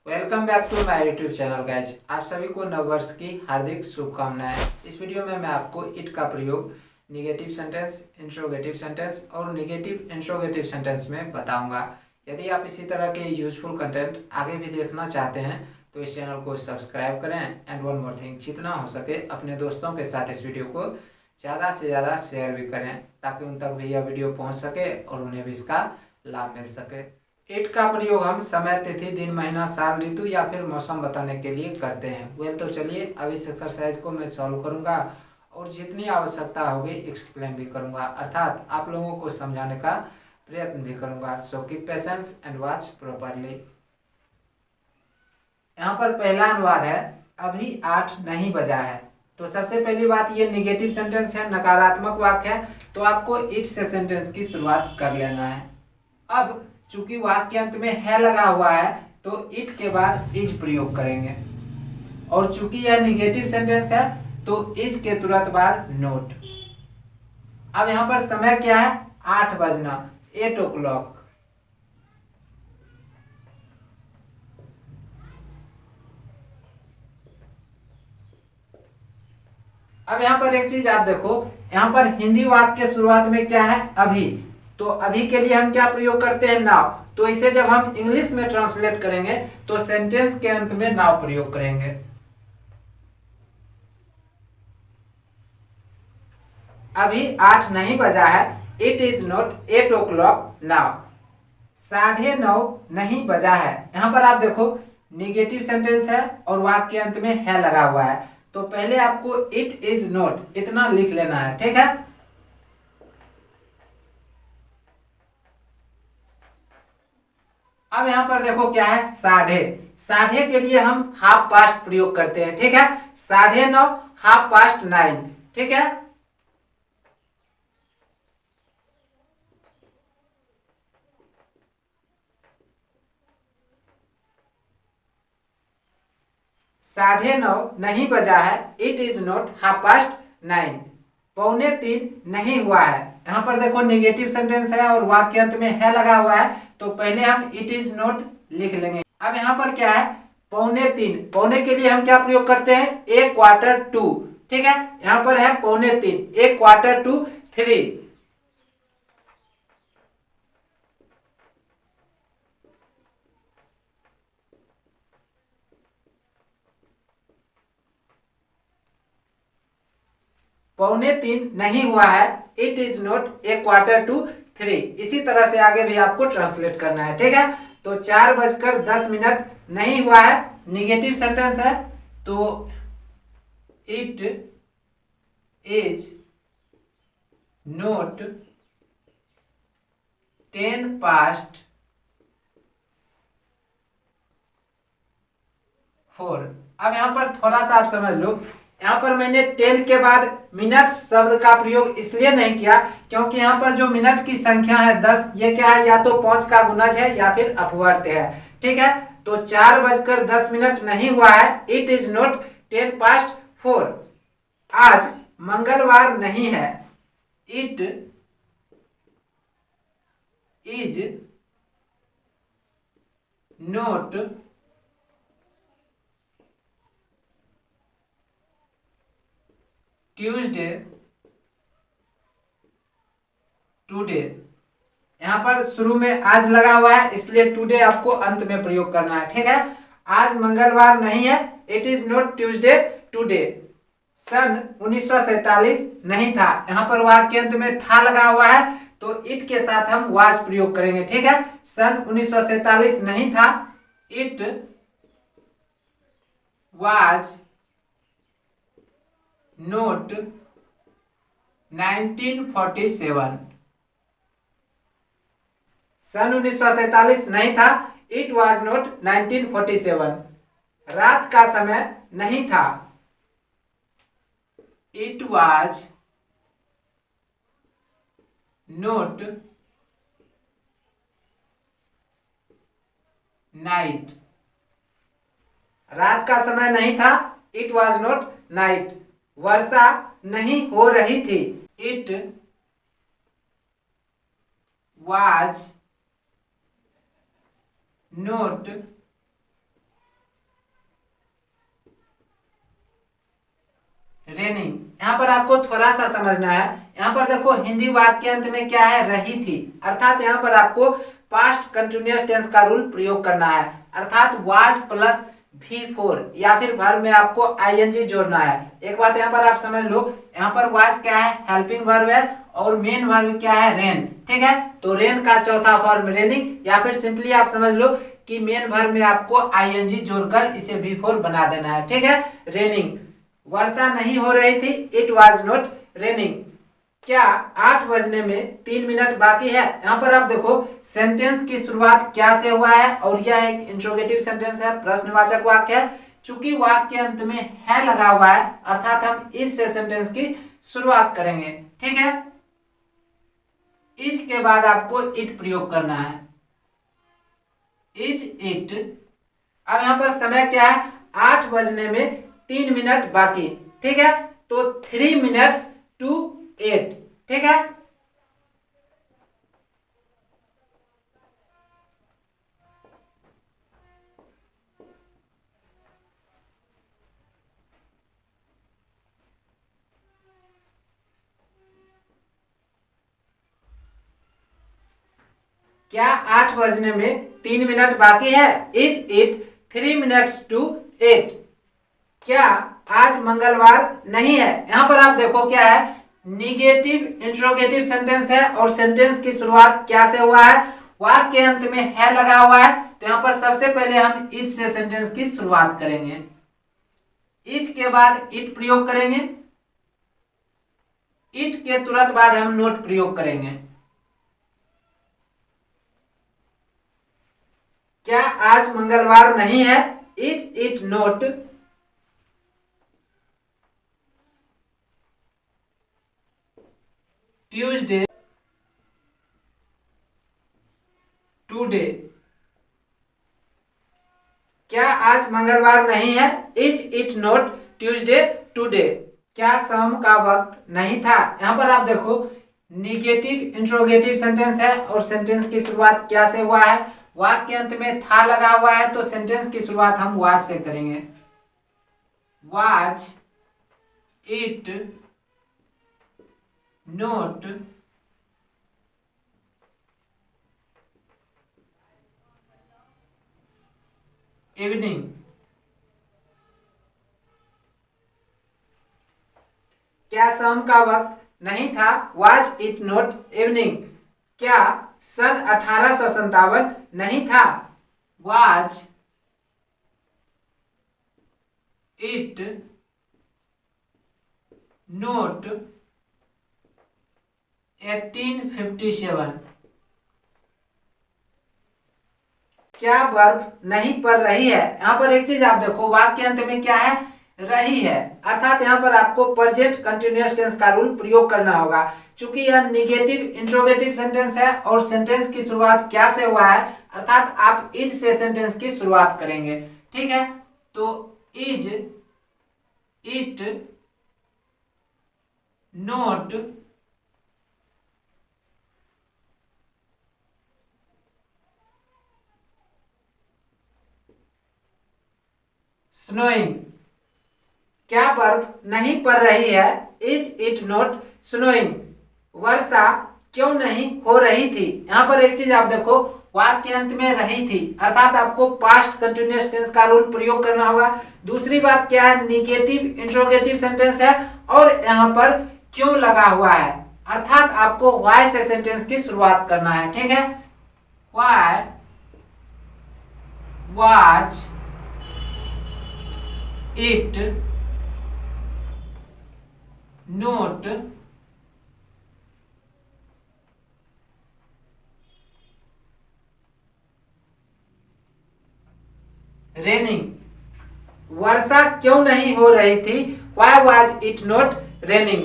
Welcome back to my YouTube channel guys. आप सभी को नववर्ष की हार्दिक शुभकामनाएं। इस वीडियो में मैं आपको इट का प्रयोग निगेटिव सेंटेंस, इंट्रोगेटिव सेंटेंस और निगेटिव इंट्रोगेटिव सेंटेंस में बताऊंगा। यदि आप इसी तरह के यूजफुल कंटेंट आगे भी देखना चाहते हैं तो इस चैनल को सब्सक्राइब करें। एंड वन मोर थिंग, जितना हो सके अपने दोस्तों के साथ इस वीडियो को ज़्यादा से ज़्यादा शेयर भी करें ताकि उन तक भी यह वीडियो पहुँच सके और उन्हें भी इसका लाभ मिल सके। इट का प्रयोग हम समय, तिथि, दिन, महीना, साल, ऋतु या फिर मौसम बताने के लिए करते हैं। तो चलिए अब इस एक्सरसाइज को मैं सॉल्व करूंगा और जितनी आवश्यकता होगी एक्सप्लेन भी करूंगा, अर्थात आप लोगों को समझाने का प्रयत्न भी करूंगा। So keep patience and watch properly. यहाँ पर पहला अनुवाद है, अभी 8 नहीं बजा है। तो सबसे पहली बात, ये निगेटिव सेंटेंस है, नकारात्मक वाक्य है, तो आपको इट से सेंटेंस की शुरुआत कर लेना है। अब चूंकि वाक्य अंत में है लगा हुआ है तो इट के बाद इज प्रयोग करेंगे, और चूंकि यह निगेटिव सेंटेंस है तो इज के तुरंत बाद नोट। अब यहां पर समय क्या है, 8 बजना, 8 o'clock। अब यहां पर एक चीज आप देखो, यहां पर हिंदी वाक्य के शुरुआत में क्या है, अभी। तो अभी के लिए हम क्या प्रयोग करते हैं, नाउ। तो इसे जब हम इंग्लिश में ट्रांसलेट करेंगे तो सेंटेंस के अंत में नाउ प्रयोग करेंगे। अभी 8 नहीं बजा है, it is not 8 o'clock now. 9:30 नहीं बजा है, यहां पर आप देखो निगेटिव सेंटेंस है और वाक्य के अंत में है लगा हुआ है, तो पहले आपको इट इज नॉट इतना लिख लेना है, ठीक है। अब यहां पर देखो क्या है, साढ़े। साढ़े के लिए हम हाफ पास्ट प्रयोग करते हैं, ठीक है। 9:30, हाफ पास्ट 9, ठीक है। साढ़े 9 नहीं बजा है, it is not half past 9। 2:45 नहीं हुआ है, यहां पर देखो निगेटिव सेंटेंस है और वाक्य अंत में है लगा हुआ है, तो पहले हम इट इज नॉट लिख लेंगे। अब यहां पर क्या है, 2:45, पौने के लिए हम क्या प्रयोग करते हैं, 1/4 ठीक है। यहां पर है 2:45, 1/4 3:15 नहीं हुआ है, इट इज नॉट 1/4 इसी तरह से आगे भी आपको ट्रांसलेट करना है, ठीक है। तो 4:10 नहीं हुआ है, निगेटिव सेंटेंस है, तो इट इज नॉट 4:10। अब यहां पर थोड़ा सा आप समझ लो, यहाँ पर मैंने 10 के बाद मिनट शब्द का प्रयोग इसलिए नहीं किया क्योंकि यहाँ पर जो मिनट की संख्या है 10, ये क्या है, या तो 5 का गुणज है या फिर अपवर्त है, ठीक है। तो 4:10 नहीं हुआ है, इट इज नॉट 4:10। आज मंगलवार नहीं है, it is not Tuesday today. यहां पर शुरू में आज लगा हुआ है इसलिए टुडे आपको अंत में प्रयोग करना है, ठीक है। आज मंगलवार नहीं है, it is not Tuesday today. सन 1947 नहीं था, यहां पर वाक्य अंत में था लगा हुआ है, तो इट के साथ हम वाज प्रयोग करेंगे, ठीक है। सन 1947 नहीं था, इट वाज नोट 1947। सन 1947 नहीं था, इट वाज नॉट 1947। रात का समय नहीं था, इट वाज नॉट नाइट। रात का समय नहीं था, इट वाज नॉट नाइट। वर्षा नहीं हो रही थी, इट वाज नॉट रेनिंग। यहाँ पर आपको थोड़ा सा समझना है। यहाँ पर देखो हिंदी वाक्य अंत में क्या है, रही थी, अर्थात यहाँ पर आपको पास्ट कंटिन्यूअस टेंस का रूल प्रयोग करना है, अर्थात वाज प्लस V4 या फिर वर्ब में आपको ING जोड़ना है। एक बात यहाँ पर आप समझ लो, यहाँ पर वाज क्या है, हेल्पिंग वर्ब है, और मेन वर्ब क्या है, रेन। ठीक है, तो रेन का चौथा फॉर्म रेनिंग, या फिर सिंपली आप समझ लो कि मेन वर्ब में आपको ING जोड़कर इसे V4 बना देना है। ठीक है, रेनिंग। वर्षा नहीं हो रही थी, इट वॉज नॉट रेनिंग। क्या 8 बजने में 3 मिनट बाकी है। यहाँ पर आप देखो सेंटेंस की शुरुआत क्या से हुआ है, और यह एक इंट्रोगेटिव सेंटेंस है, प्रश्नवाचक वाक्य है। चूंकि वाक्य अंत में है लगा हुआ है, अर्थात हम इस से सेंटेंस की शुरुआत करेंगे। ठीक है, इज के बाद आपको इट प्रयोग करना है, इज इट। अब यहाँ पर समय क्या है, 8 बजने में 3 मिनट बाकी। ठीक है, तो 3 मिनट्स टू 8। ठीक है, क्या 8 बजने में 3 मिनट बाकी है, इज इट 3 मिनट्स टू 8। क्या आज मंगलवार नहीं है। यहाँ पर आप देखो क्या है, निगेटिव इंट्रोगेटिव सेंटेंस है, और सेंटेंस की शुरुआत क्या से हुआ है, वाक्य के अंत में है लगा हुआ है। तो यहाँ पर सबसे पहले हम इज से सेंटेंस की शुरुआत करेंगे, इज के बाद इट प्रयोग करेंगे, इट के तुरंत बाद हम नोट प्रयोग करेंगे। क्या आज मंगलवार नहीं है, is it note Tuesday today. क्या आज मंगलवार नहीं है, is it not Tuesday today. क्या शाम का वक्त नहीं था। यहाँ पर आप देखो निगेटिव इंट्रोगेटिव सेंटेंस है, और सेंटेंस की शुरुआत क्या से हुआ है, वाक्य के अंत में था लगा हुआ है, तो सेंटेंस की शुरुआत हम वाज से करेंगे। Was it note evening. क्या शाम का वक्त नहीं था, वाज इट नॉट इवनिंग। क्या सन 1857 नहीं था, वाज इट नोट 1857। क्या बर्फ नहीं पड़ रही है। यहाँ पर एक चीज आप देखो, वाक्य अंत में क्या है, रही है, अर्थात यहाँ पर आपको प्रेजेंट कंटिन्यूअस टेंस का रूल प्रयोग करना होगा। चूंकि यह निगेटिव इंट्रोगेटिव सेंटेंस है, और सेंटेंस की शुरुआत क्या से हुआ है, अर्थात आप इज से सेंटेंस की शुरुआत करेंगे। ठीक है, तो इज इट नोट स्नोइंग। क्या बर्फ नहीं पड़ रही है, इज इट नॉट स्नोइंग। वर्षा क्यों नहीं हो रही थी। यहाँ पर एक चीज आप देखो, वाक्य अंत में रही थी, अर्थात आपको पास्ट कंटिन्यूअस टेंस का रूल प्रयोग करना होगा। दूसरी बात क्या है, निगेटिव इंट्रोगेटिव सेंटेंस है, और यहाँ पर क्यों लगा हुआ है, अर्थात आपको वाई से सेंटेंस की शुरुआत करना है। ठीक है, why was it not raining. वर्षा क्यों नहीं हो रही थी, why was it not raining.